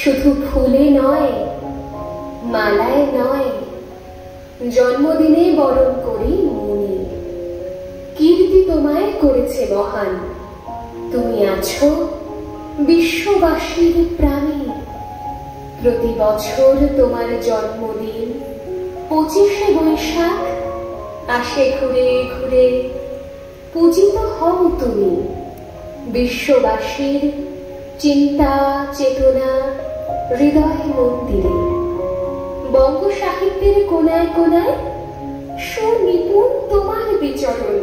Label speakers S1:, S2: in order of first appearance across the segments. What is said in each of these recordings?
S1: শুধু ফুলে নয়, মালায় নয়, জন্মদিনে বরণ করি মনে। কীর্তি তোমায় করেছে মহান, তুমি আছো বিশ্ববাসীর প্রাণে। প্রতি বছর তোমার জন্মদিন 25শে বৈশাখ আসে ঘুরে ঘুরে। পূজিত হও তুমি বিশ্ববাসীর চিন্তা চেতনা হৃদয় মন্দিরে। বঙ্গ সাহিত্যের কোনায় কোনায় সুনিপুণ তোমার বিচরণ।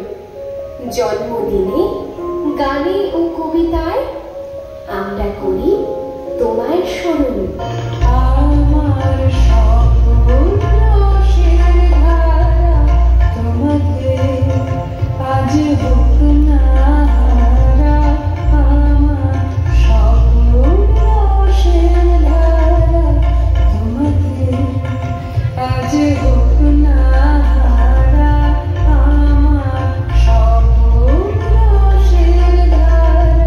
S1: জন্মদিনে গানে ও কবিতায় আমরা করি তোমায় স্মরণ।
S2: আমার সকল রসের ধারা তোমাকে আজ হোক না হারা। আমার সকল রসের ধারা তোমাকে আজ হোক না হারা। আমার সকল রসের ধারা।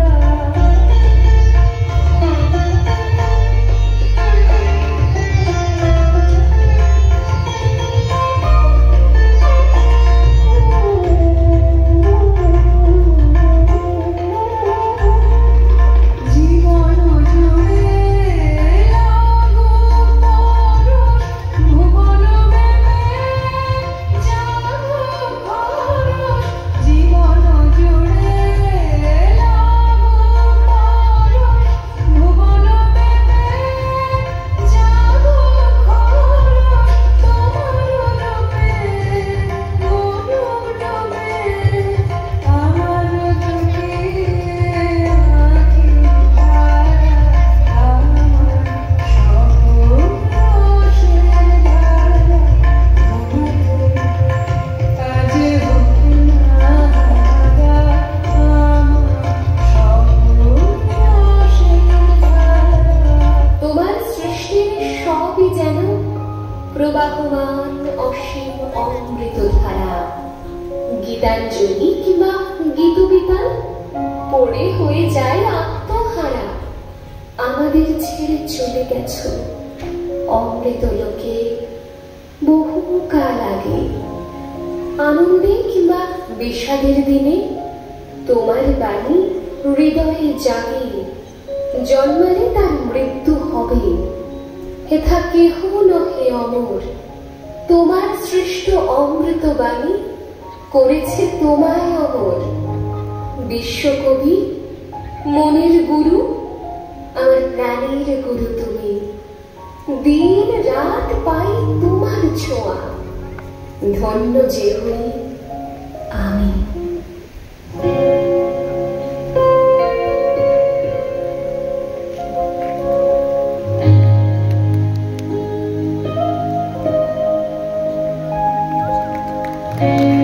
S1: প্রবাহমান অসীম অমৃত ধারা। গীতাঞ্জলি কিংবা গীতবিতান পড়ে হয়ে যায় আত্মহারা। আমাদের ছেড়ে চলে গেছো অমৃত লোকে বহুকাল আগে। আনন্দে কিংবা বিষাদের দিনে তোমার বাণী হৃদয়ে জাগে। জন্মালে তার মৃত্যু হবে, হেথা কেহ নহে অমর। তোমার সৃষ্ট অমৃত বাণী করেছে তোমায় অমর। বিশ্বকবি মনের গুরু, আমার প্রাণের গুরু তুমি। দিন রাত পাই তোমার ছোঁয়া, ধন্য যে হই আমি।
S2: Thank you.